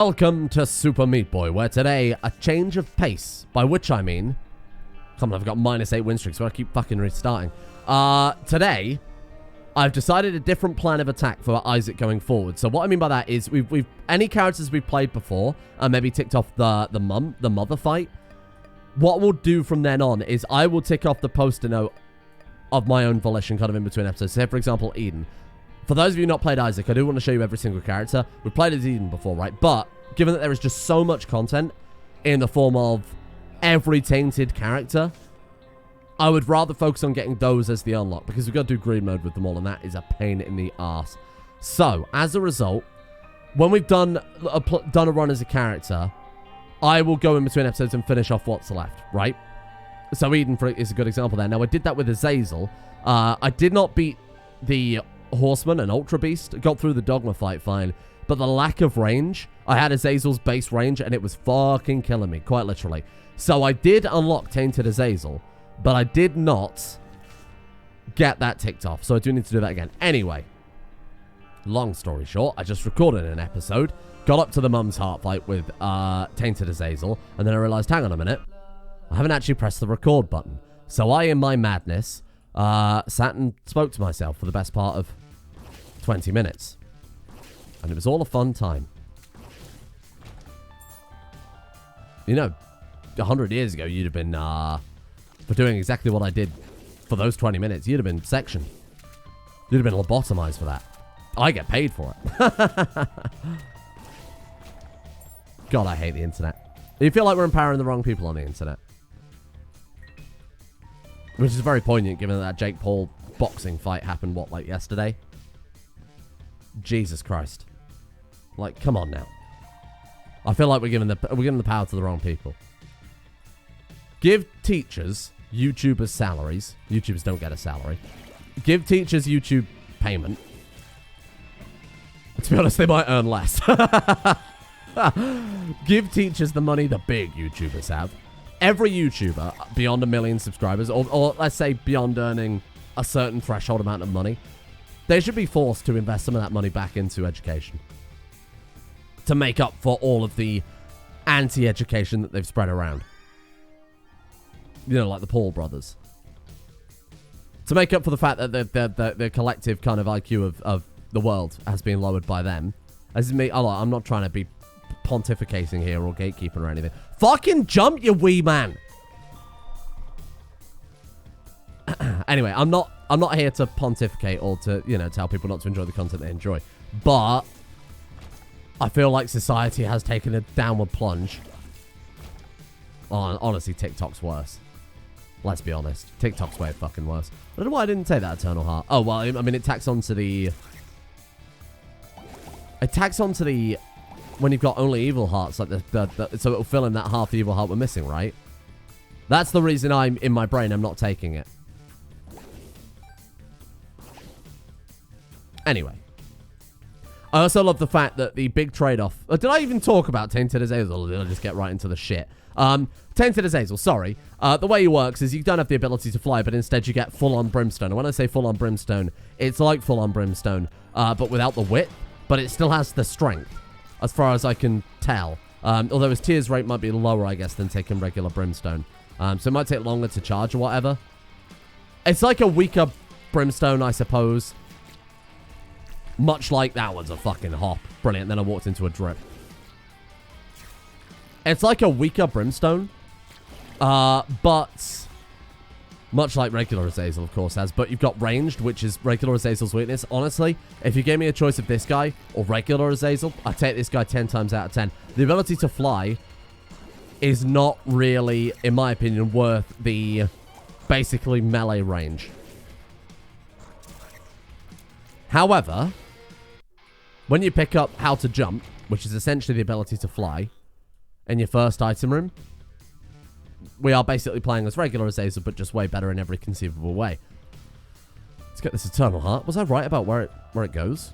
Welcome to Super Meat Boy, where today, a change of pace, by which I mean... Come on, I've got -8 win streaks, so I keep fucking restarting. Today, I've decided a different plan of attack for Isaac going forward. So what I mean by that is, we've any characters we've played before, maybe ticked off the mother fight. What we'll do from then on is I will tick off the poster note of my own volition kind of in between episodes. Say, for example, Eden. For those of you not played Isaac, I do want to show you every single character. We've played as Eden before, right? But given that there is just so much content in the form of every Tainted character, I would rather focus on getting those as the unlock, because we've got to do green mode with them all, and that is a pain in the arse. So, as a result, when we've done a run as a character, I will go in between episodes and finish off what's left, right? So Eden is a good example there. Now, I did that with Azazel. I did not beat the Horseman and Ultra Beast. Got through the Dogma fight fine. But the lack of range, I had Azazel's base range, and it was fucking killing me, quite literally. So I did unlock Tainted Azazel, but I did not get that ticked off. So I do need to do that again. Anyway, long story short, I just recorded an episode, got up to the Mum's Heart fight with Tainted Azazel, and then I realized, hang on a minute, I haven't actually pressed the record button. So I, in my madness, sat and spoke to myself for the best part of 20 minutes. And it was all a fun time. You know, 100 years ago, you'd have been, for doing exactly what I did for those 20 minutes, you'd have been sectioned. You'd have been lobotomized for that. I get paid for it. God, I hate the internet. You feel like we're empowering the wrong people on the internet. Which is very poignant, given that Jake Paul boxing fight happened, what, like yesterday? Jesus Christ. Like, come on now. I feel like we're giving the power to the wrong people. Give teachers YouTubers salaries. YouTubers don't get a salary. Give teachers YouTube payment. To be honest, they might earn less. Give teachers the money the big YouTubers have. Every YouTuber beyond 1 million subscribers, or let's say beyond earning a certain threshold amount of money, they should be forced to invest some of that money back into education to make up for all of the anti-education that they've spread around. You know, like the Paul brothers. To make up for the fact that the collective kind of IQ of the world has been lowered by them. As me, I'm not trying to be pontificating here or gatekeeping or anything. Fucking jump, you wee man. Anyway, I'm not here to pontificate or to, you know, tell people not to enjoy the content they enjoy. But I feel like society has taken a downward plunge. Honestly, TikTok's worse. Let's be honest. TikTok's way fucking worse. I don't know why I didn't take that Eternal Heart. Oh, well, I mean, it tacks onto the... It tacks onto the... When you've got only evil hearts, like so it'll fill in that half the evil heart we're missing, right? That's the reason I'm, in my brain, I'm not taking it. Anyway. I also love the fact that the big trade-off... did I even talk about Tainted Azazel, or did I just get right into the shit? Tainted Azazel, sorry. The way it works is you don't have the ability to fly, but instead you get full-on Brimstone. And when I say full-on Brimstone, it's like full-on Brimstone, but without the width, but it still has the strength, as far as I can tell. Although his tears rate might be lower, I guess, than taking regular Brimstone. So it might take longer to charge or whatever. It's like a weaker Brimstone, I suppose. Much like that one's a fucking hop. Brilliant. Then I walked into a drip. It's like a weaker Brimstone. But... Much like regular Azazel, of course, has. But you've got ranged, which is regular Azazel's weakness. Honestly, if you gave me a choice of this guy or regular Azazel, I'd take this guy 10 times out of 10. The ability to fly is not really, in my opinion, worth the basically melee range. However, when you pick up how to jump, which is essentially the ability to fly, in your first item room, we are basically playing as regular Azazel, but just way better in every conceivable way. Let's get this Eternal Heart. Was I right about where it goes?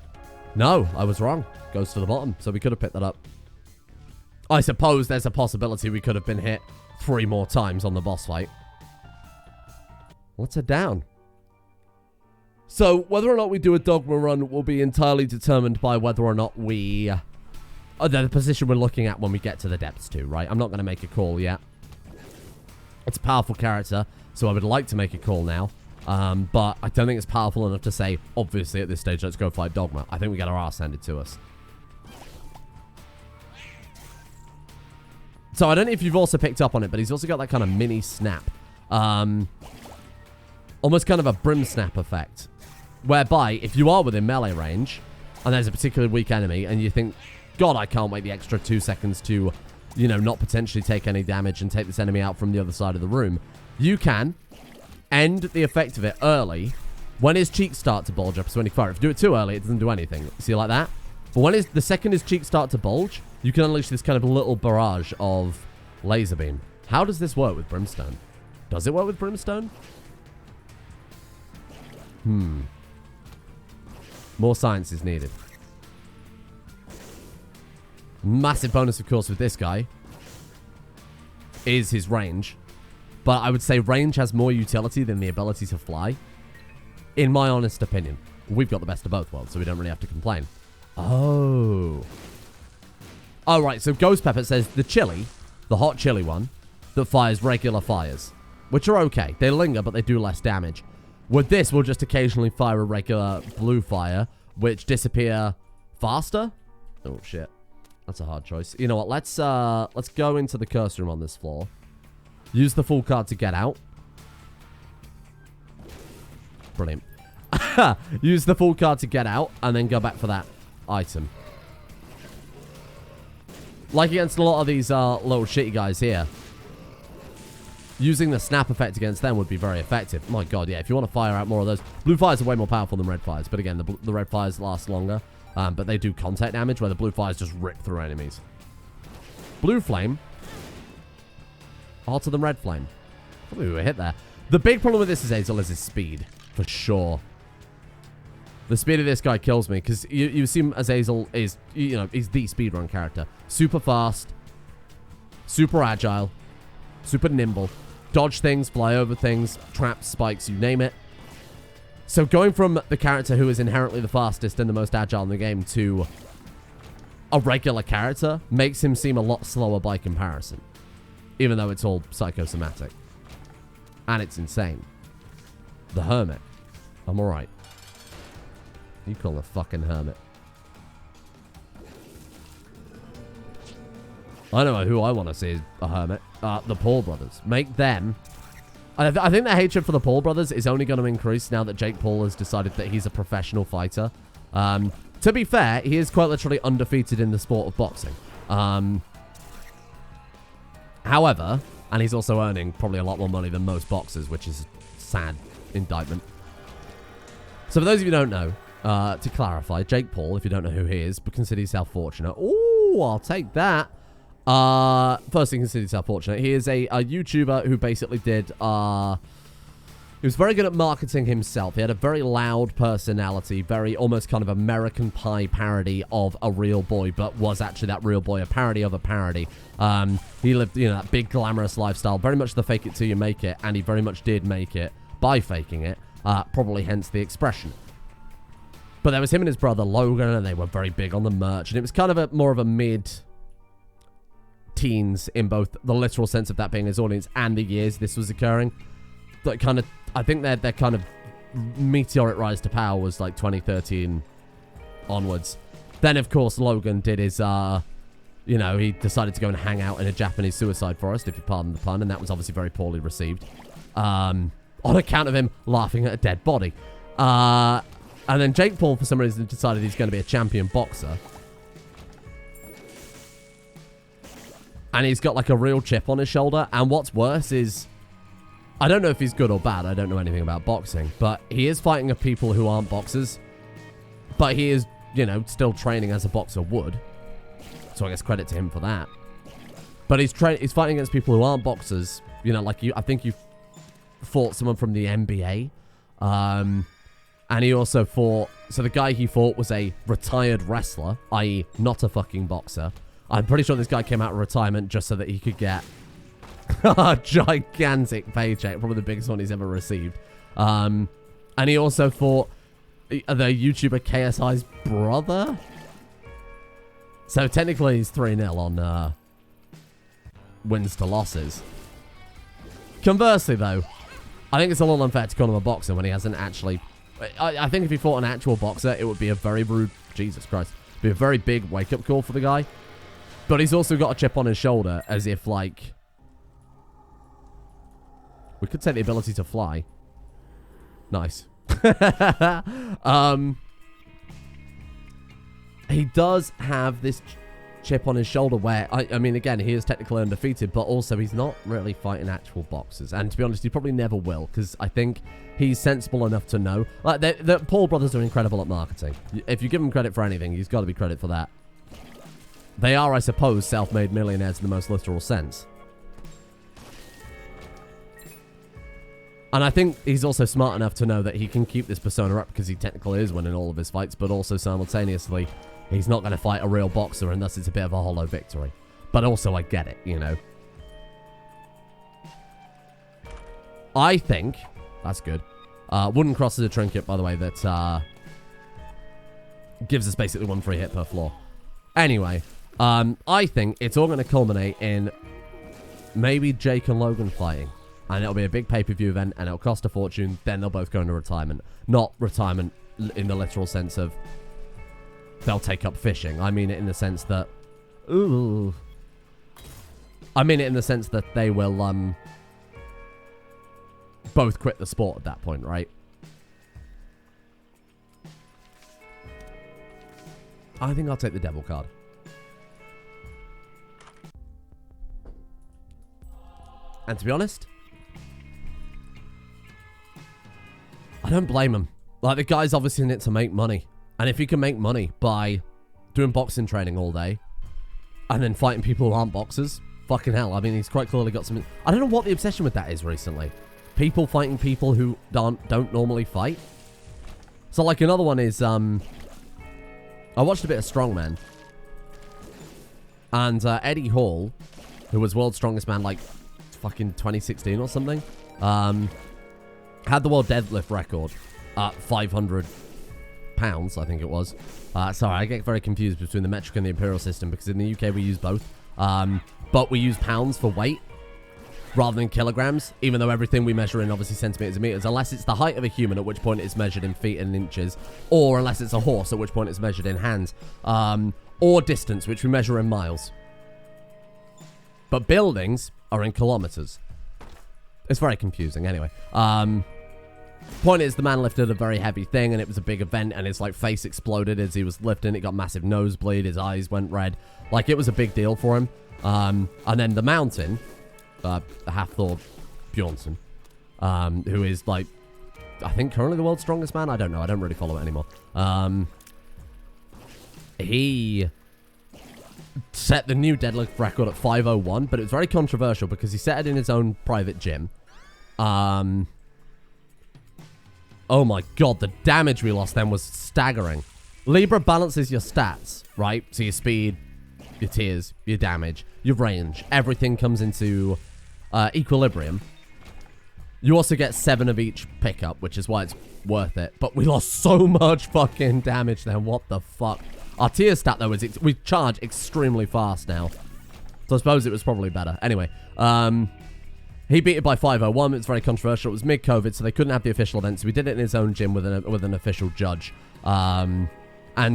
No, I was wrong. Goes to the bottom, so we could have picked that up. I suppose there's a possibility we could have been hit 3 more times on the boss fight. Let's head down. So, whether or not we do a Dogma run will be entirely determined by whether or not we the position we're looking at when we get to the depths too, right? I'm not going to make a call yet. It's a powerful character, so I would like to make a call now. But I don't think it's powerful enough to say, obviously, at this stage, let's go fight Dogma. I think we get our ass handed to us. So I don't know if you've also picked up on it, but he's also got that kind of mini snap. Almost kind of a brim snap effect. Whereby, if you are within melee range, and there's a particularly weak enemy, and you think, God, I can't wait the extra 2 seconds to, you know, not potentially take any damage and take this enemy out from the other side of the room, you can end the effect of it early when his cheeks start to bulge up. So when you fire, if you do it too early, it doesn't do anything. See, like that? But when the second his cheeks start to bulge, you can unleash this kind of little barrage of laser beam. How does this work with Brimstone? Does it work with Brimstone? More science is needed. Massive bonus, of course, with this guy is his range. But I would say range has more utility than the ability to fly. In my honest opinion. We've got the best of both worlds, so we don't really have to complain. Oh. Oh, right. So Ghost Pepper says the chili, the hot chili one, that fires regular fires, which are okay. They linger, but they do less damage. With this, we'll just occasionally fire a regular blue fire, which disappear faster. Oh, shit. That's a hard choice. You know what? Let's go into the curse room on this floor. Use the full card to get out. Brilliant. Use the full card to get out, and then go back for that item. Like against a lot of these little shitty guys here, using the snap effect against them would be very effective. My god, yeah, if you want to fire out more of those. Blue fires are way more powerful than red fires, but again, the red fires last longer. But they do contact damage, where the blue fires just rip through enemies. Blue flame. Hotter than red flame. Probably we were hit there. The big problem with this Azazel is his speed, for sure. The speed of this guy kills me, because you assume Azazel is, you know, he's the speedrun character. Super fast, super agile, super nimble, dodge things, fly over things, traps, spikes, you name it. So going from the character who is inherently the fastest and the most agile in the game to a regular character makes him seem a lot slower by comparison. Even though it's all psychosomatic. And it's insane. The Hermit. I'm alright. You call the fucking Hermit. I know who I want to see as a Hermit. The Paul brothers. Make them... I think the hatred for the Paul brothers is only going to increase now that Jake Paul has decided that he's a professional fighter. To be fair, he is quite literally undefeated in the sport of boxing. However, and he's also earning probably a lot more money than most boxers, which is a sad indictment. So for those of you who don't know, to clarify, Jake Paul, if you don't know who he is, but consider yourself fortunate. Ooh, I'll take that. Firstly, consider yourself fortunate. He is a YouTuber who basically did, he was very good at marketing himself. He had a very loud personality, very almost kind of American Pie parody of a real boy, but was actually that real boy a parody of a parody. He lived, you know, that big glamorous lifestyle, very much the fake it till you make it, and he very much did make it by faking it, probably hence the expression. But there was him and his brother Logan, and they were very big on the merch, and it was kind of more of a mid-teens in both the literal sense of that being his audience and the years this was occurring. That kind of, I think their kind of meteoric rise to power was like 2013 onwards. Then, of course, Logan did his, you know, he decided to go and hang out in a Japanese suicide forest, if you pardon the pun, and that was obviously very poorly received. On account of him laughing at a dead body. And then Jake Paul, for some reason, decided he's going to be a champion boxer. And he's got like a real chip on his shoulder. And what's worse is, I don't know if he's good or bad. I don't know anything about boxing. But he is fighting people who aren't boxers. But he is, you know, still training as a boxer would. So I guess credit to him for that. But he's fighting against people who aren't boxers. You know, like I think you fought someone from the NBA. And he also fought... So the guy he fought was a retired wrestler, i.e. not a fucking boxer. I'm pretty sure this guy came out of retirement just so that he could get a gigantic paycheck. Probably the biggest one he's ever received. And he also fought the YouTuber KSI's brother. So technically he's 3-0 on wins to losses. Conversely, though, I think it's a little unfair to call him a boxer when he hasn't actually... I think if he fought an actual boxer, it would be a very rude... Jesus Christ. Be a very big wake-up call for the guy. But he's also got a chip on his shoulder, as if, like... We could say the ability to fly. Nice. He does have this chip on his shoulder where, I mean, again, he is technically undefeated, but also he's not really fighting actual boxers. And to be honest, he probably never will, because I think he's sensible enough to know. Like, the Paul brothers are incredible at marketing. If you give them credit for anything, he's got to be credit for that. They are, I suppose, self-made millionaires in the most literal sense. And I think he's also smart enough to know that he can keep this persona up because he technically is winning all of his fights, but also simultaneously, he's not going to fight a real boxer, and thus it's a bit of a hollow victory. But also, I get it, you know. I think... That's good. Wooden cross is a trinket, by the way, that gives us basically 1 free hit per floor. Anyway, I think it's all going to culminate in maybe Jake and Logan fighting. And it'll be a big pay-per-view event, and it'll cost a fortune. Then they'll both go into retirement. Not retirement in the literal sense of they'll take up fishing. I mean it in the sense that... Ooh. I mean it in the sense that they will both quit the sport at that point, right? I think I'll take the devil card. And to be honest... I don't blame him. Like, the guy's obviously in it to make money. And if he can make money by doing boxing training all day and then fighting people who aren't boxers, fucking hell. I mean, he's quite clearly got something... I don't know what the obsession with that is recently. People fighting people who don't normally fight. So, like, another one is... I watched a bit of Strongman. And Eddie Hall, who was World's Strongest Man, like, fucking 2016 or something, had the world deadlift record at 500 pounds, I think it was. Sorry, I get very confused between the metric and the imperial system because in the UK we use both. But we use pounds for weight rather than kilograms, even though everything we measure in obviously centimeters and meters, unless it's the height of a human, at which point it's measured in feet and inches, or unless it's a horse, at which point it's measured in hands, or distance, which we measure in miles. But buildings are in kilometers. It's very confusing. Anyway, point is, the man lifted a very heavy thing, and it was a big event, and his, like, face exploded as he was lifting. It got massive nosebleed. His eyes went red. Like, it was a big deal for him. And then the mountain, Hathor Bjornsson, who is, like, I think currently the world's strongest man. I don't know. I don't really follow it anymore. He set the new deadlift record at 501, but it was very controversial because he set it in his own private gym. Oh my god, the damage we lost then was staggering. Libra balances your stats, right? So your speed, your tiers, your damage, your range. Everything comes into equilibrium. You also get 7 of each pickup, which is why it's worth it. But we lost so much fucking damage then. What the fuck? Our tier stat, though, is we charge extremely fast now. So I suppose it was probably better. Anyway, he beat it by 501. It's very controversial. It was mid-COVID, so they couldn't have the official event. So we did it in his own gym with an official judge. And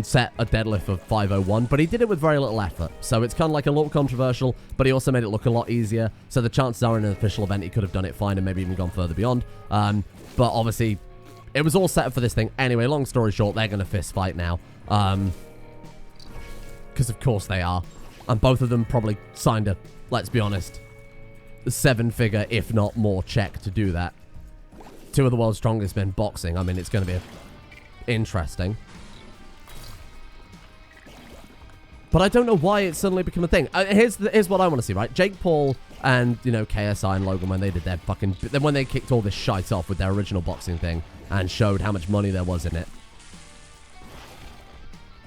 set a deadlift of 501. But he did it with very little effort. So it's kind of like a little controversial, but he also made it look a lot easier. So the chances are in an official event, he could have done it fine and maybe even gone further beyond. But obviously, it was all set up for this thing. Anyway, long story short, they're going to fist fight now. Because of course they are. And both of them probably signed a, let's be honest, 7-figure, if not more, check to do that. 2 of the world's strongest men boxing. I mean, it's going to be interesting. But I don't know why it's suddenly become a thing. Here's what I want to see, right? Jake Paul and, you know, KSI and Logan, when they did their fucking... Then when they kicked all this shite off with their original boxing thing and showed how much money there was in it.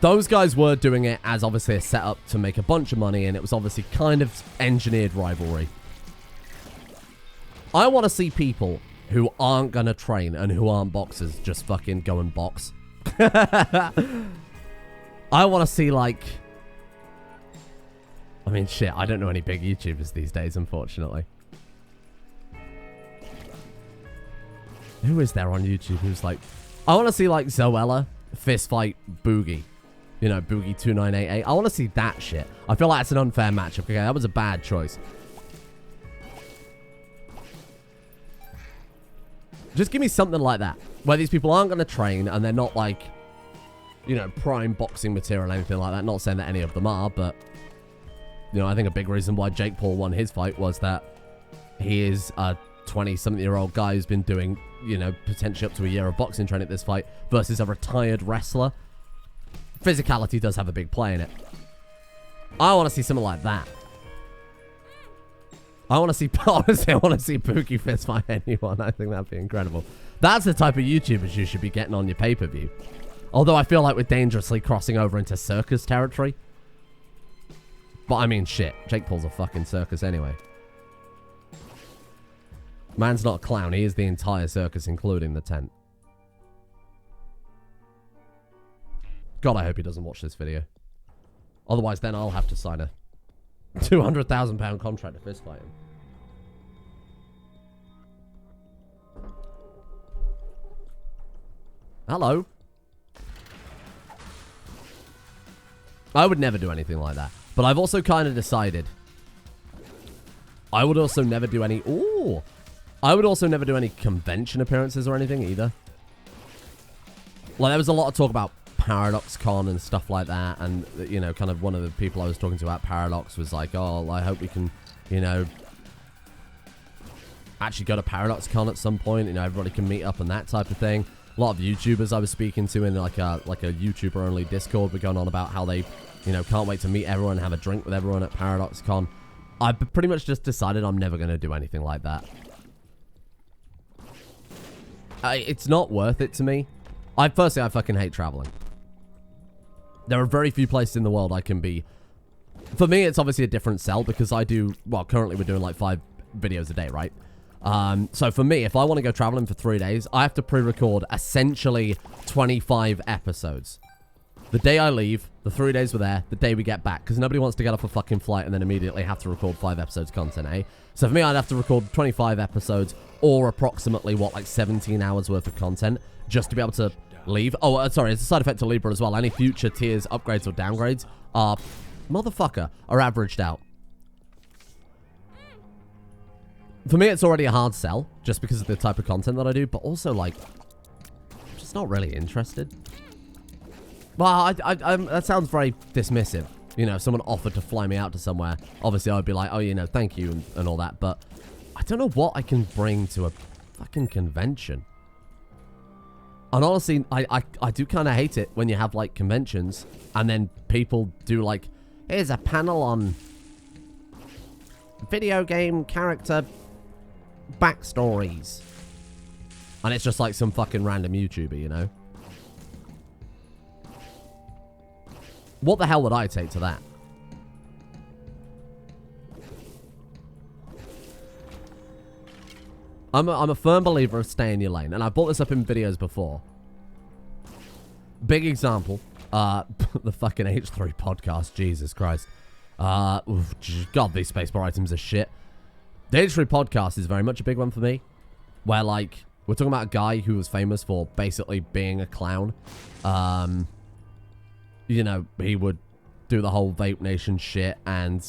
Those guys were doing it as obviously a setup to make a bunch of money, and it was obviously kind of engineered rivalry. I want to see people who aren't going to train and who aren't boxers just fucking go and box. I want to see, like... I mean, shit, I don't know any big YouTubers these days, unfortunately. Who is there on YouTube who's like... I want to see, like, Zoella fist fight Boogie. You know, Boogie 2988. I want to see that shit. I feel like it's an unfair matchup. Okay, that was a bad choice. Just give me something like that. Where these people aren't going to train and they're not, like, you know, prime boxing material or anything like that. Not saying that any of them are, but... You know, I think a big reason why Jake Paul won his fight was that he is a 20-something-year-old guy who's been doing, you know, potentially up to a year of boxing training at this fight versus a retired wrestler. Physicality does have a big play in it. I want to see something like that. I want to see, honestly, I want to see Pookie fist fight anyone. I think that'd be incredible. That's the type of YouTubers you should be getting on your pay-per-view. Although I feel like we're dangerously crossing over into circus territory. But I mean, shit. Jake Paul's a fucking circus anyway. Man's not a clown. He is the entire circus, including the tent. God, I hope he doesn't watch this video. Otherwise, then I'll have to sign a £200,000 contract to fist fight him. Hello. I would never do anything like that. But I've also kind of decided I would also never do any... Ooh! I would also never do any convention appearances or anything either. Like, there was a lot of talk about Paradox Con and stuff like that. And, you know, kind of one of the people I was talking to at Paradox was like, oh, I hope we can, you know, actually go to Paradox Con at some point. You know, everybody can meet up and that type of thing. A lot of YouTubers I was speaking to in like a YouTuber-only Discord were going on about how they, you know, can't wait to meet everyone and have a drink with everyone at Paradox Con. I've pretty much just decided I'm never going to do anything like that. It's not worth it to me. Firstly, I fucking hate traveling. There are very few places in the world I can be. For me, it's obviously a different sell because I do, well, currently we're doing like 5 videos a day, right? So for me, if I want to go traveling for 3 days, I have to pre-record essentially 25 episodes. The day I leave, the 3 days we're there, the day we get back. Because nobody wants to get off a fucking flight and then immediately have to record 5 episodes content, eh? So for me, I'd have to record 25 episodes or approximately, what, like 17 hours worth of content just to be able to leave. Oh, sorry, it's a side effect to Libra as well. Any future tiers, upgrades, or downgrades are, motherfucker, are averaged out. For me, it's already a hard sell just because of the type of content that I do, but also, like, I'm just not really interested. Well, that sounds very dismissive. You know, if someone offered to fly me out to somewhere, obviously I would be like, oh, you know, thank you and all that. But I don't know what I can bring to a fucking convention. And honestly, I do kind of hate it when you have, like, conventions and then people do, like, here's a panel on video game character backstories. And it's just like some fucking random YouTuber, you know? What the hell would I take to that? I'm a firm believer of stay in your lane. And I brought this up in videos before. Big example. The fucking H3 podcast. Jesus Christ. God, these spacebar items are shit. The H3 podcast is very much a big one for me. Where, like, we're talking about a guy who was famous for basically being a clown. You know, he would do the whole Vape Nation shit and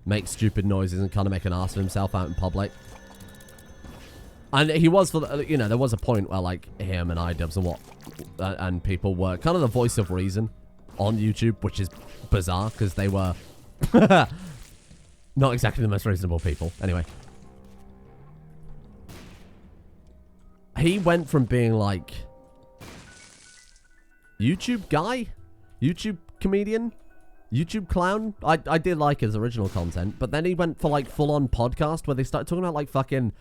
make stupid noises and kind of make an ass of himself out in public. And he was, for the, you know, there was a point where, like, him and iDubbbz and and people were kind of the voice of reason on YouTube, which is bizarre because they were not exactly the most reasonable people. Anyway. He went from being, like, YouTube guy? YouTube comedian? YouTube clown? I did like his original content, but then he went for, like, full-on podcast where they started talking about, like, fucking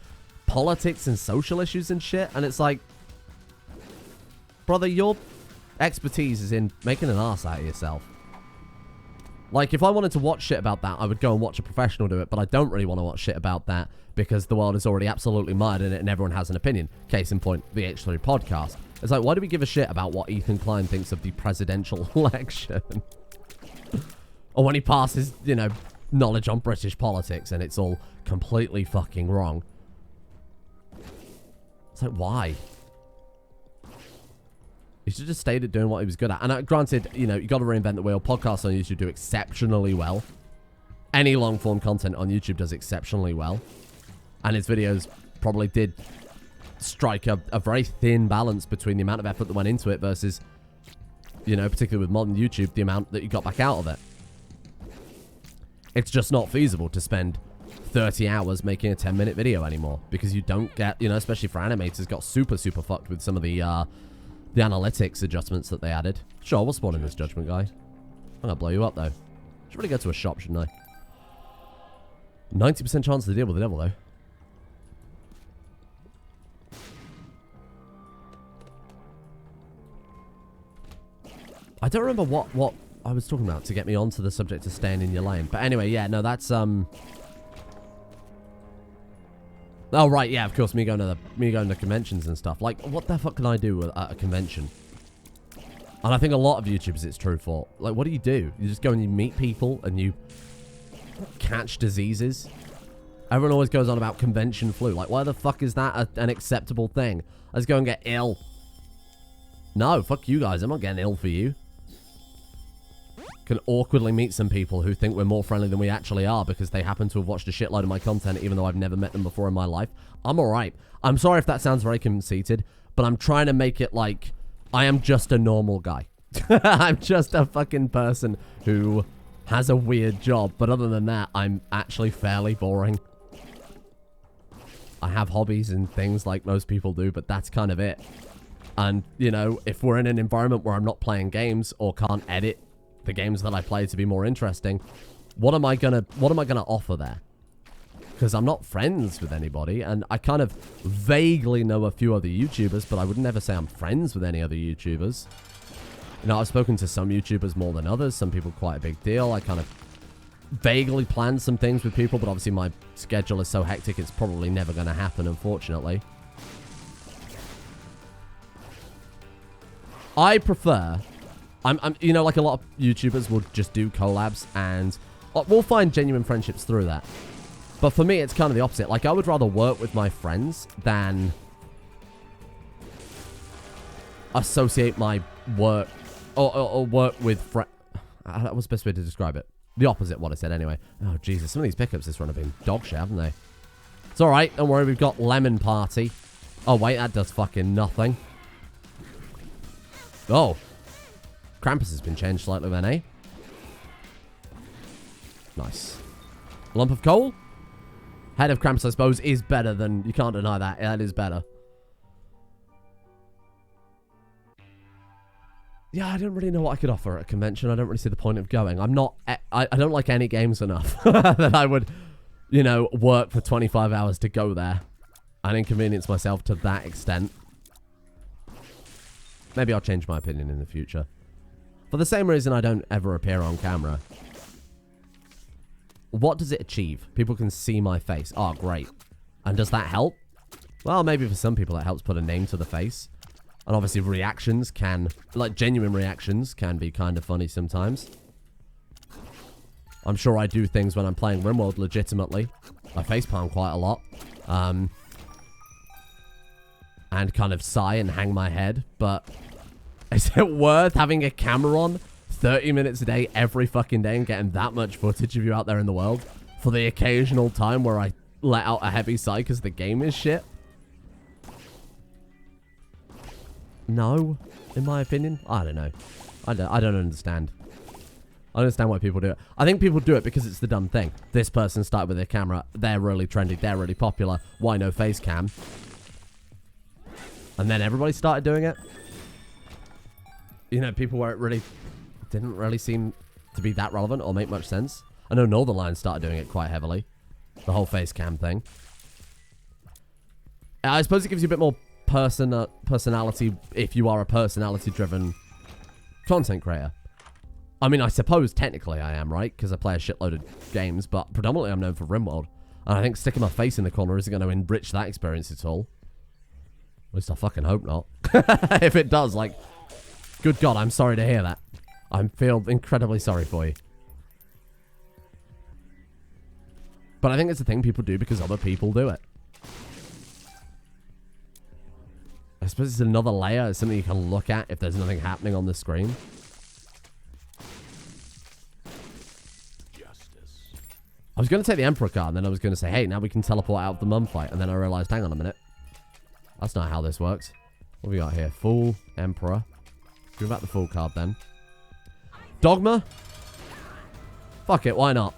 politics and social issues and shit, and it's like, brother, your expertise is in making an ass out of yourself. Like, if I wanted to watch shit about that, I would go and watch a professional do it, but I don't really want to watch shit about that because the world is already absolutely mired in it and everyone has an opinion. Case in point, the H3 podcast. It's like, why do we give a shit about what Ethan Klein thinks of the presidential election? Or when he passes, you know, knowledge on British politics and it's all completely fucking wrong. It's like, why? He should have just stayed at doing what he was good at. And granted, you know, you got to reinvent the wheel. Podcasts on YouTube do exceptionally well. Any long-form content on YouTube does exceptionally well. And his videos probably did strike a very thin balance between the amount of effort that went into it versus, you know, particularly with modern YouTube, the amount that you got back out of it. It's just not feasible to spend 30 hours making a 10-minute video anymore because you don't get, you know, especially for animators, got super fucked with some of the analytics adjustments that they added. Sure, we'll spawn in this judgment guy. I'm gonna blow you up, though. Should really go to a shop, shouldn't I? 90% chance to deal with the devil, though. I don't remember what I was talking about to get me onto the subject of staying in your lane. But anyway, yeah, no, that's, Oh, right, yeah, of course, me going to conventions and stuff. Like, what the fuck can I do at a convention? And I think a lot of YouTubers it's true for. Like, what do? You just go and you meet people and you catch diseases. Everyone always goes on about convention flu. Like, why the fuck is that an acceptable thing? Let's go and get ill. No, fuck you guys. I'm not getting ill for you. Can awkwardly meet some people who think we're more friendly than we actually are because they happen to have watched a shitload of my content even though I've never met them before in my life. I'm alright. I'm sorry if that sounds very conceited, but I'm trying to make it like I am just a normal guy. I'm just a fucking person who has a weird job, but other than that, I'm actually fairly boring. I have hobbies and things like most people do, but that's kind of it. And, you know, if we're in an environment where I'm not playing games or can't edit the games that I play to be more interesting, what am I gonna offer there? Because I'm not friends with anybody, and I kind of vaguely know a few other YouTubers, but I would never say I'm friends with any other YouTubers. You know, I've spoken to some YouTubers more than others, some people quite a big deal. I kind of vaguely plan some things with people, but obviously my schedule is so hectic it's probably never going to happen, unfortunately. I prefer... you know, like a lot of YouTubers will just do collabs and we'll find genuine friendships through that. But for me, it's kind of the opposite. Like, I would rather work with my friends than associate my work or work with friends. That was the best way to describe it. The opposite of what I said anyway. Oh, Jesus. Some of these pickups this run have been dog shit, haven't they? It's all right. Don't worry. We've got Lemon Party. Oh, wait. That does fucking nothing. Oh. Krampus has been changed slightly then, eh? Nice. Lump of coal? Head of Krampus, I suppose, is better than... You can't deny that. That is better. Yeah, I don't really know what I could offer at a convention. I don't really see the point of going. I'm not... I don't like any games enough that I would, you know, work for 25 hours to go there and inconvenience myself to that extent. Maybe I'll change my opinion in the future. For the same reason I don't ever appear on camera. What does it achieve? People can see my face. Oh, great. And does that help? Well, maybe for some people that helps put a name to the face. And obviously reactions can, like genuine reactions, can be kind of funny sometimes. I'm sure I do things when I'm playing RimWorld legitimately. I facepalm quite a lot. And kind of sigh and hang my head, but... Is it worth having a camera on 30 minutes a day, every fucking day, and getting that much footage of you out there in the world for the occasional time where I let out a heavy sigh because the game is shit? No, in my opinion. I don't know. I don't understand. I understand why people do it. I think people do it because it's the dumb thing. This person started with a camera. They're really trendy. They're really popular. Why no face cam? And then everybody started doing it. You know, people where it really didn't really seem to be that relevant or make much sense. I know Northern Lions started doing it quite heavily. The whole face cam thing. I suppose it gives you a bit more personality if you are a personality-driven content creator. I mean, I suppose technically I am, right? Because I play a shitload of games, but predominantly I'm known for RimWorld. And I think sticking my face in the corner isn't going to enrich that experience at all. At least I fucking hope not. If it does, like... Good God, I'm sorry to hear that. I feel incredibly sorry for you. But I think it's a thing people do because other people do it. I suppose it's another layer. It's something you can look at if there's nothing happening on the screen. I was going to take the Emperor card, and then I was going to say, hey, now we can teleport out of the mum fight. And then I realized, hang on a minute. That's not how this works. What have we got here? Fool, Emperor. Give back the Fool card then. Dogma? Fuck it, why not?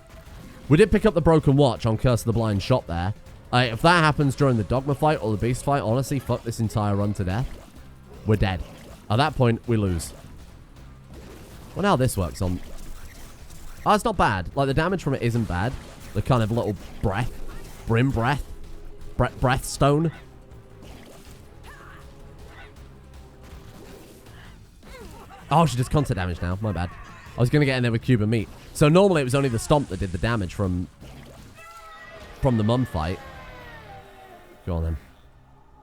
We did pick up the Broken Watch on Curse of the Blind shop there. If that happens during the Dogma fight or the Beast fight, honestly, fuck this entire run to death. We're dead. At that point, we lose. Well, now this works on... Oh, it's not bad. Like, the damage from it isn't bad. The kind of little breath. Brim breath. Breath stone. Oh, she does contact damage now. My bad. I was going to get in there with Cuban meat. So normally it was only the stomp that did the damage from the mum fight. Go on then.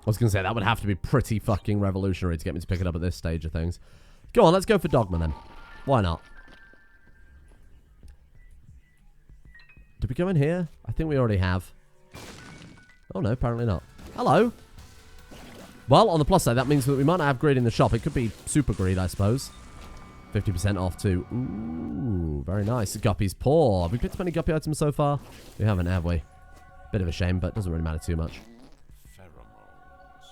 I was going to say that would have to be pretty fucking revolutionary to get me to pick it up at this stage of things. Go on, let's go for Dogma then. Why not? Did we go in here? I think we already have. Oh no, apparently not. Hello. Well, on the plus side, that means that we might not have greed in the shop. It could be super greed, I suppose. 50% off too. Ooh, very nice. Guppy's paw. Have we picked up any Guppy items so far? We haven't, have we? Bit of a shame, but it doesn't really matter too much.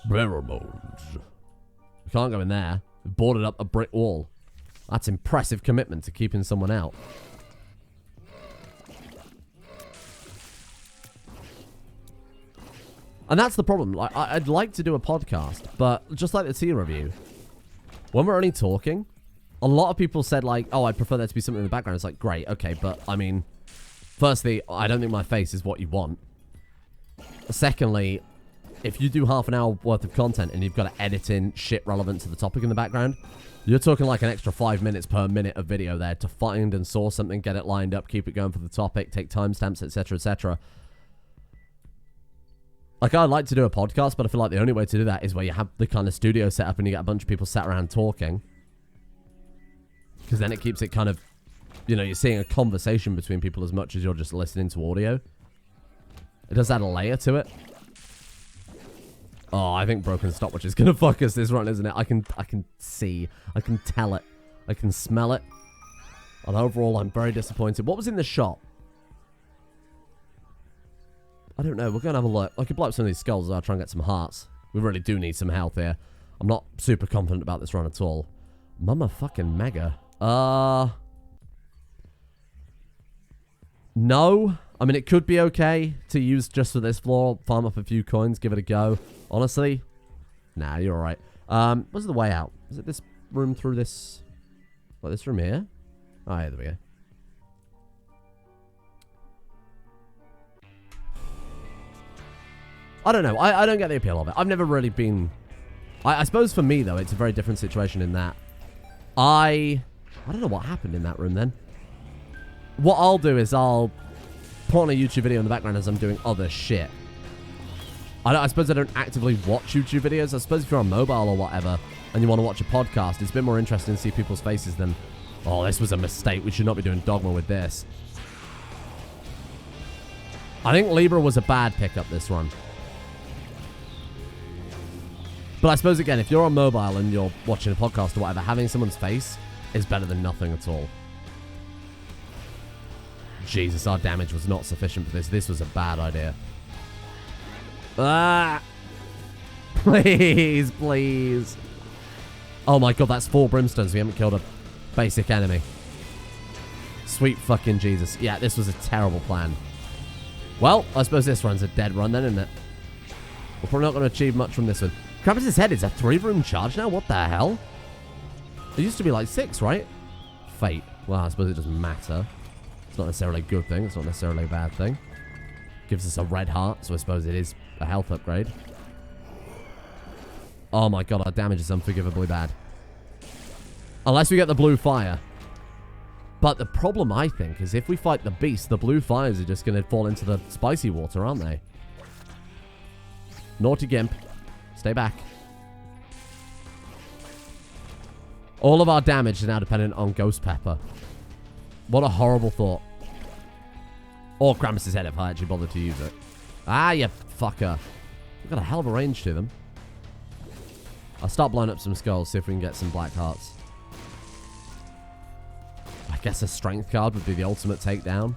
Pheromones. We can't go in there. We've boarded up a brick wall. That's impressive commitment to keeping someone out. And that's the problem. Like, I'd like to do a podcast, but just like the tea review, when we're only talking, a lot of people said, like, oh, I prefer there to be something in the background. It's like, great, okay, but, I mean, firstly, I don't think my face is what you want. Secondly, if you do half an hour worth of content and you've got to edit in shit relevant to the topic in the background, you're talking like an extra 5 minutes per minute of video there to find and source something, get it lined up, keep it going for the topic, take timestamps, etc., etc. Like, I'd like to do a podcast, but I feel like the only way to do that is where you have the kind of studio set up and you get a bunch of people sat around talking. Because then it keeps it kind of, you know, you're seeing a conversation between people as much as you're just listening to audio. It does add a layer to it. Oh, I think Broken Stopwatch is going to fuck us this run, isn't it? I can see. I can tell it. I can smell it. And overall, I'm very disappointed. What was in the shop? I don't know. We're going to have a look. I could blow up some of these skulls. I'll try and get some hearts. We really do need some health here. I'm not super confident about this run at all. Mama fucking mega. No. I mean, it could be okay to use just for this floor. Farm up a few coins. Give it a go. Honestly, nah, you're alright. Where's the way out? Is it this room through this... Like this room here? Oh, yeah, there we go. I don't know. I don't get the appeal of it. I've never really been... I suppose for me, though, it's a very different situation in that I don't know what happened in that room then. What I'll do is I'll put on a YouTube video in the background as I'm doing other shit. I suppose I don't actively watch YouTube videos. I suppose if you're on mobile or whatever and you want to watch a podcast, it's a bit more interesting to see people's faces than, oh, this was a mistake. We should not be doing Dogma with this. I think Libra was a bad pickup this run. But I suppose, again, if you're on mobile and you're watching a podcast or whatever, having someone's face is better than nothing at all. Jesus, our damage was not sufficient for this. This was a bad idea. Ah! Please, please. Oh my god, that's 4 brimstones. We haven't killed a basic enemy. Sweet fucking Jesus. Yeah, this was a terrible plan. Well, I suppose this run's a dead run then, isn't it? We're probably not going to achieve much from this one. Krampus' head is a 3-room charge now? What the hell? It used to be like 6, right? Fate. Well, I suppose it doesn't matter. It's not necessarily a good thing. It's not necessarily a bad thing. Gives us a red heart, so I suppose it is a health upgrade. Oh my god, our damage is unforgivably bad. Unless we get the blue fire. But the problem, I think, is if we fight the beast, the blue fires are just going to fall into the spicy water, aren't they? Naughty Gimp. Stay back. All of our damage is now dependent on Ghost Pepper. What a horrible thought. Or Krampus' head if I actually bothered to use it. Ah, you fucker. We've got a hell of a range to them. I'll start blowing up some skulls, see if we can get some black hearts. I guess a strength card would be the ultimate takedown.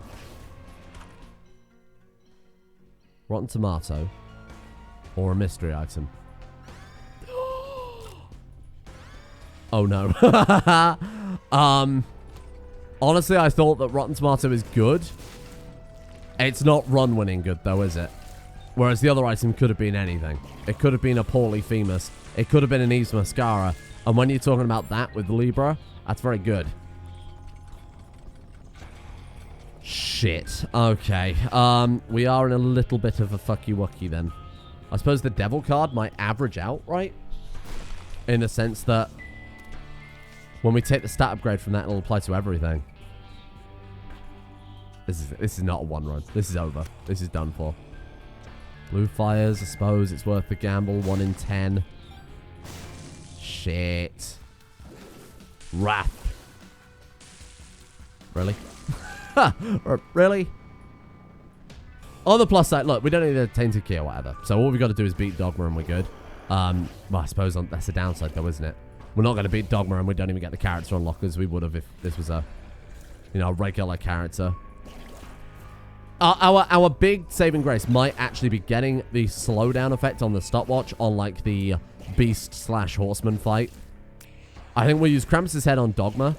Rotten tomato. Or a mystery item. Oh no. Honestly, I thought that Rotten Tomato is good. It's not run winning good though, is it? Whereas the other item could have been anything. It could have been a Polyphemus. It could have been an Eve's Mascara. And when you're talking about that with Libra, that's very good. Shit. Okay. We are in a little bit of a fucky-wucky then. I suppose the Devil card might average out, right? In the sense that when we take the stat upgrade from that, it'll apply to everything. This is not a one run. This is over. This is done for. Blue fires, I suppose it's worth the gamble. 1 in 10. Shit. Wrath. Really? Really? On the plus side, look, we don't need a Tainted Key or whatever. So all we got to do is beat Dogma and we're good. Well, I suppose that's the downside though, isn't it? We're not going to beat Dogma and we don't even get the character unlocked as we would have if this was a, you know, regular character. Our big saving grace might actually be getting the slowdown effect on the stopwatch on like the beast/horseman fight. I think we'll use Krampus' head on Dogma.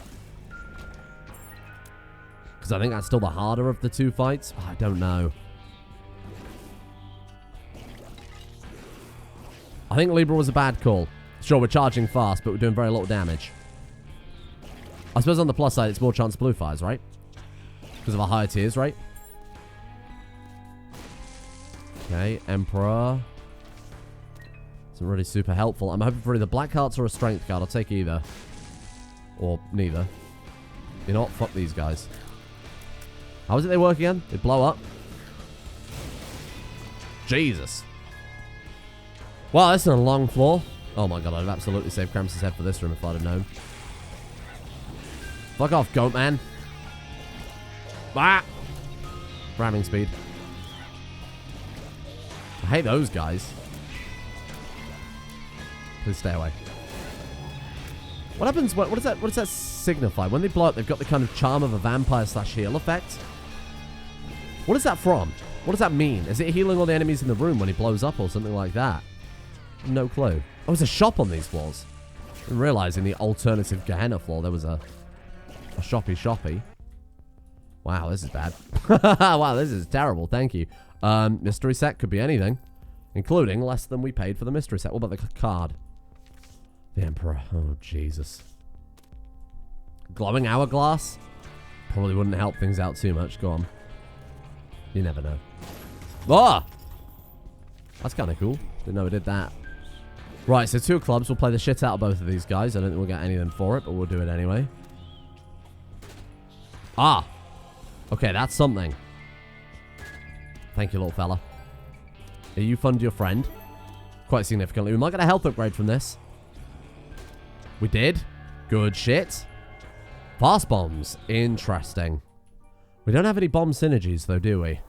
Because I think that's still the harder of the two fights. I don't know. I think Libra was a bad call. Sure, we're charging fast, but we're doing very little damage. I suppose on the plus side, it's more chance of blue fires, right? Because of our higher tiers, right? Okay, Emperor. Isn't really super helpful. I'm hoping for either black hearts or a strength card. I'll take either. Or neither. You know what? Fuck these guys. How is it they work again? They blow up. Jesus. Wow, this is a long floor. Oh my god, I'd have absolutely saved Krampus' head for this room if I'd have known. Fuck off, goat man. Ah! Ramming speed. I hate those guys. Please stay away. What happens? What does that signify? When they blow up, they've got the kind of charm of a vampire/heal effect. What is that from? What does that mean? Is it healing all the enemies in the room when he blows up or something like that? No clue. Oh, there's a shop on these floors. I didn't realize in the alternative Gehenna floor there was a shoppy. Wow, this is bad. Wow, this is terrible. Thank you. Mystery set could be anything, including less than we paid for the mystery set. What about the card? The Emperor. Oh, Jesus. Glowing hourglass? Probably wouldn't help things out too much. Go on. You never know. Ah! That's kind of cool. Didn't know we did that. Right, so 2 clubs. We'll play the shit out of both of these guys. I don't think we'll get anything for it, but we'll do it anyway. Ah! Okay, that's something. Thank you, little fella. You fund your friend. Quite significantly. We might get a health upgrade from this. We did. Good shit. Fast bombs. Interesting. We don't have any bomb synergies, though, do we?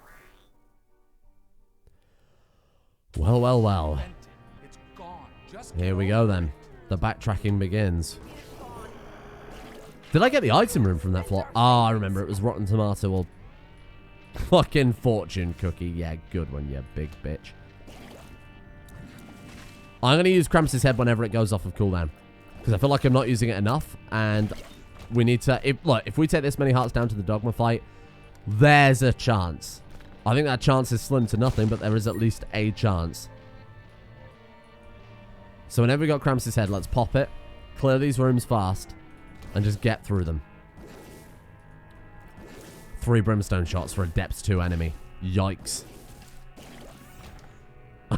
Well, well, well. Here we go, then. The backtracking begins. Did I get the item room from that floor? Ah, I remember. It was Rotten Tomato or fucking Fortune Cookie. Yeah, good one, you big bitch. I'm going to use Krampus' head whenever it goes off of cooldown. Because I feel like I'm not using it enough. And we need to... Look, if we take this many hearts down to the Dogma fight, there's a chance. I think that chance is slim to nothing, but there is at least a chance. So whenever we got Krampus' head, let's pop it. Clear these rooms fast. And just get through them. 3 brimstone shots for a depth 2 enemy. Yikes.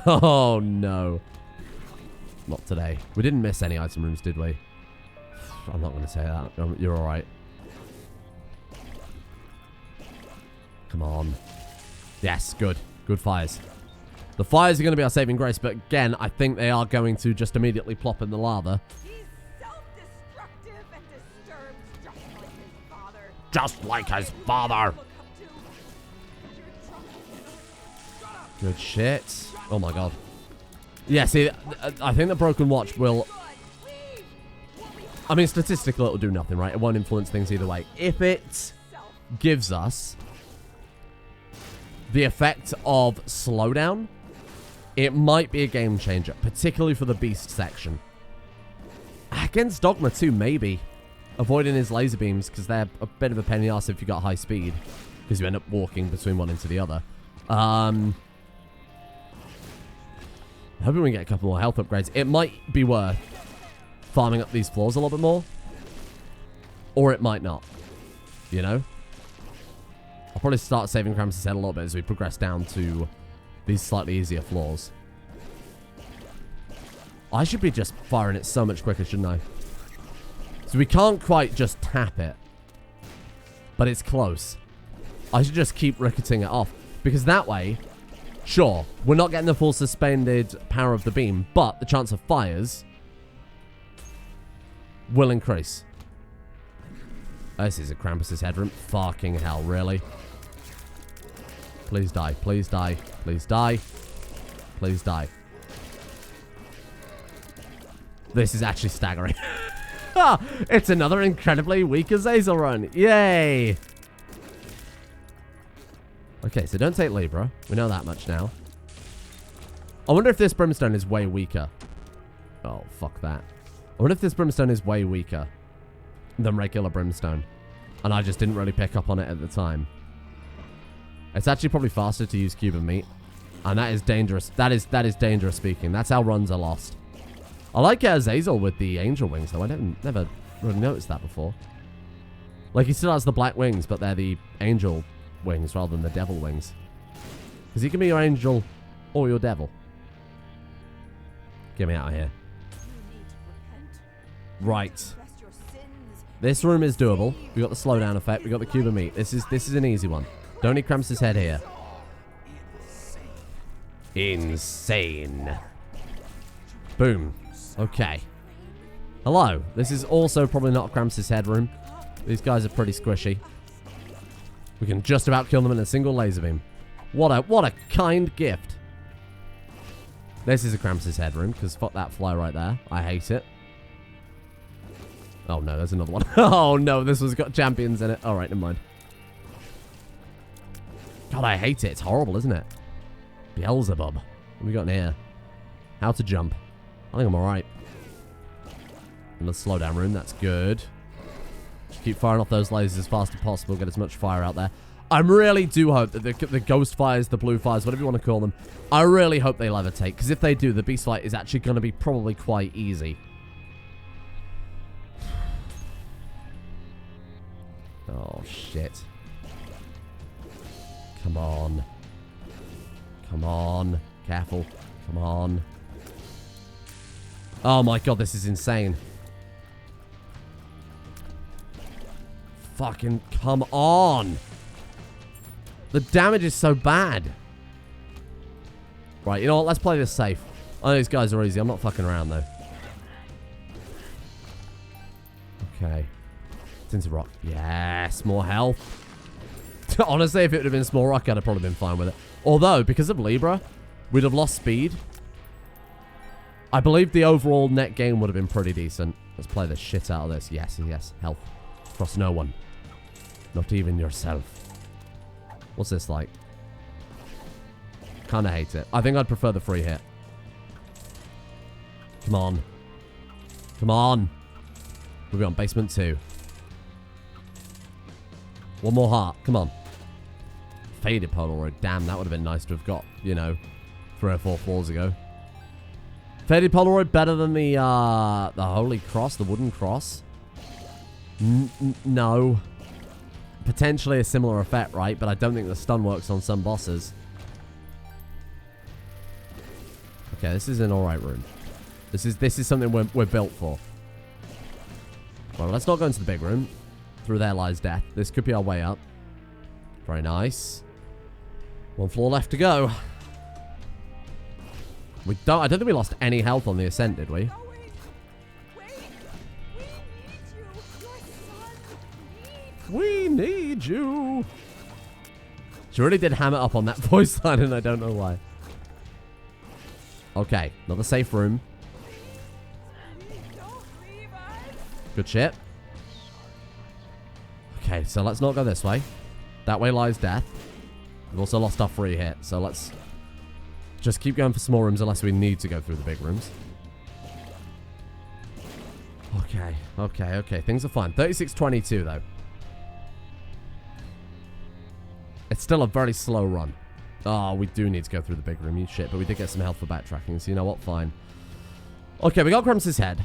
Oh, no. Not today. We didn't miss any item rooms, did we? I'm not going to say that. You're alright. Come on. Yes, good. Good fires. The fires are going to be our saving grace, but again, I think they are going to just immediately plop in the lava. He's self-destructive and disturbed, just like his father. Just like his father. Good shit. Oh my god. Yeah, see, I think the broken watch will... I mean, statistically, it'll do nothing, right? It won't influence things either way. If it gives us the effect of slowdown, it might be a game changer, particularly for the beast section. Against Dogma too, maybe. Avoiding his laser beams, because they're a bit of a pain in the ass if you got high speed, because you end up walking between one into the other. Hoping we get a couple more health upgrades. It might be worth farming up these floors a little bit more. Or it might not. You know? I'll probably start saving Krampus' head a little bit as we progress down to these slightly easier floors. I should be just firing it so much quicker, shouldn't I? So we can't quite just tap it. But it's close. I should just keep ricketing it off. Because that way, sure, we're not getting the full suspended power of the beam, but the chance of fires will increase. This is a Krampus' headroom. Fucking hell, really? Please die. Please die. Please die. Please die. This is actually staggering. It's another incredibly weak Azazel run. Yay! Okay, so don't take Libra. We know that much now. I wonder if this Brimstone is way weaker. Oh, fuck that. I wonder if this Brimstone is way weaker than regular Brimstone. And I just didn't really pick up on it at the time. It's actually probably faster to use Cuban Meat. And that is dangerous. That is dangerous speaking. That's how runs are lost. I like Azazel with the angel wings, though. I never really noticed that before. Like, he still has the black wings, but they're the angel wings rather than the devil wings. Because he can be your angel or your devil. Get me out of here. Right. This room is doable. We got the slowdown effect. We got the Cuban Meat. This is an easy one. Don't need Krampus' head here. Insane. Boom. Okay. Hello. This is also probably not Krampus' head room. These guys are pretty squishy. We can just about kill them in a single laser beam. What a kind gift. This is a Krampus' head room, because fuck that fly right there. I hate it. Oh no, there's another one. Oh no, this one's got champions in it. Alright, never mind. God, I hate it. It's horrible, isn't it? Beelzebub. What have we got in here? How to jump. I think I'm alright. In the slowdown room, that's good. Just keep firing off those lasers as fast as possible. Get as much fire out there. I really do hope that the ghost fires, the blue fires, whatever you want to call them, I really hope they levitate. Because if they do, the beast fight is actually going to be probably quite easy. Oh, shit. Come on. Come on. Careful. Come on. Oh my god, this is insane. Fucking come on. The damage is so bad. Right, you know what? Let's play this safe. I know these guys are easy. I'm not fucking around, though. Okay. Tinted Rock. Yes, more health. Honestly, if it would have been Small Rock, I'd have probably been fine with it. Although, because of Libra, we'd have lost speed. I believe the overall net gain would have been pretty decent. Let's play the shit out of this. Yes, yes. Health. Trust no one. Not even yourself. What's this like? Kinda hate it. I think I'd prefer the free hit. Come on. Come on. We'll be on basement 2. One more heart. Come on. Faded Polaroid. Damn, that would have been nice to have got, you know, 3 or 4 floors ago. Faded Polaroid better than the Holy Cross, the wooden cross? No. Potentially a similar effect, right? But I don't think the stun works on some bosses. Okay, this is an alright room. This is something we're built for. Well, let's not go into the big room. Through there lies death. This could be our way up. Very nice. 1 floor left to go. I don't think we lost any health on the ascent, did we? We need you. She really did ham it up on that voice line, and I don't know why. Okay, another safe room. Don't leave us. Good shit. Okay, so let's not go this way. That way lies death. We've also lost our free hit, so let's just keep going for small rooms unless we need to go through the big rooms. Okay, okay, okay. Things are fine. 36-22, though. It's still a very slow run. Oh, we do need to go through the big room, you shit. But we did get some health for backtracking, so you know what? Fine. Okay, we got Grumps' head.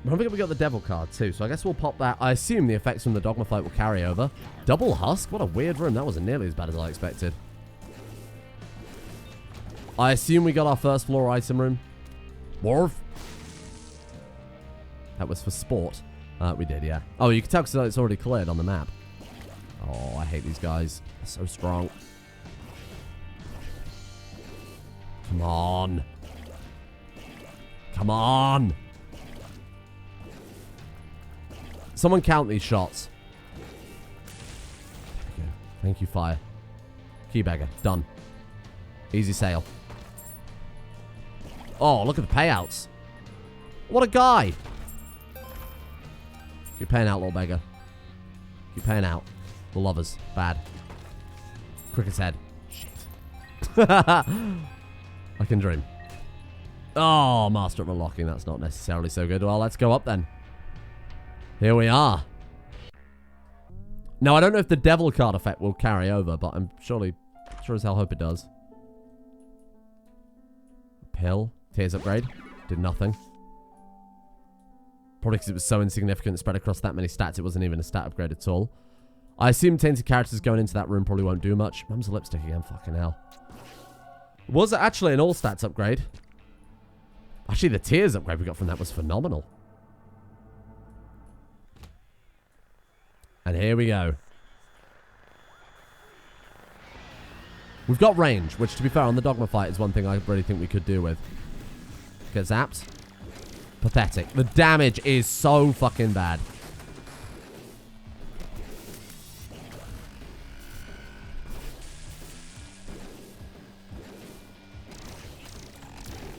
Don't forget we got the devil card, too. So I guess we'll pop that. I assume the effects from the dogma fight will carry over. Double husk? What a weird room. That wasn't nearly as bad as I expected. I assume we got our first floor item room. Worf. That was for sport. We did, yeah. Oh, you can tell because it's already cleared on the map. Oh, I hate these guys. They're so strong. Come on. Come on. Someone count these shots. There we go. Thank you, fire. Keybagger. Done. Easy sale. Oh, look at the payouts. What a guy. Keep paying out, little beggar. Keep paying out. The lovers. Bad. Cricket's head. Shit. I can dream. Oh, master of unlocking. That's not necessarily so good. Well, let's go up then. Here we are. Now, I don't know if the devil card effect will carry over, but I'm sure as hell hope it does. Pill. Tears upgrade. Did nothing. Probably because it was so insignificant spread across that many stats, it wasn't even a stat upgrade at all. I assume tainted characters going into that room probably won't do much. Mum's a lipstick again. Fucking hell. Was it actually an all stats upgrade? Actually, the tears upgrade we got from that was phenomenal. And here we go. We've got range, which, to be fair, on the dogma fight is one thing I really think we could do with. Get zapped. Pathetic. The damage is so fucking bad.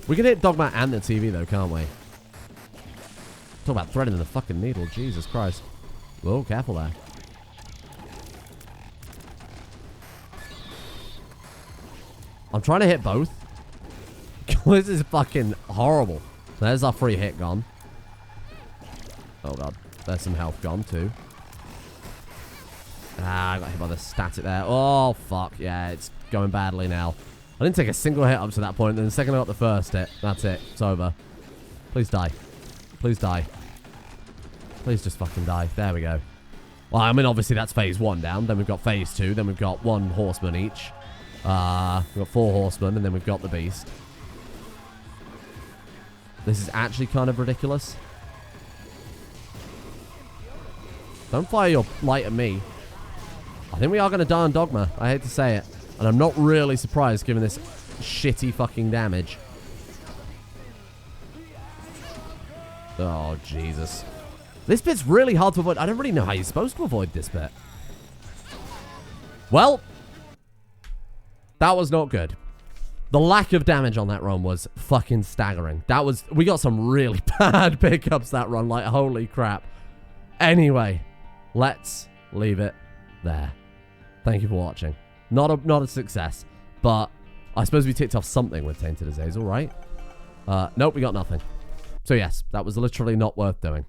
We can hit dogma and the TV, though, can't we? Talk about threading the fucking needle. Jesus Christ. Whoa, careful there. I'm trying to hit both. This is fucking horrible. There's our free hit gone. Oh, God. There's some health gone, too. Ah, I got hit by the static there. Oh, fuck. Yeah, it's going badly now. I didn't take a single hit up to that point. Then the second I got the first hit, that's it. It's over. Please die. Please die. Please just fucking die. There we go. Well, I mean, obviously that's phase 1 down. Then we've got phase 2. Then we've got 1 horseman each. We've got 4 horsemen, and then we've got the beast. This is actually kind of ridiculous. Don't fire your light at me. I think we are going to die on dogma. I hate to say it. And I'm not really surprised given this shitty fucking damage. Oh, Jesus. This bit's really hard to avoid. I don't really know how you're supposed to avoid this bit. Well, that was not good. The lack of damage on that run was fucking staggering. That was... We got some really bad pickups that run. Like, holy crap. Anyway, let's leave it there. Thank you for watching. Not a success, but I suppose we ticked off something with Tainted Azazel, right? Nope, we got nothing. So yes, that was literally not worth doing.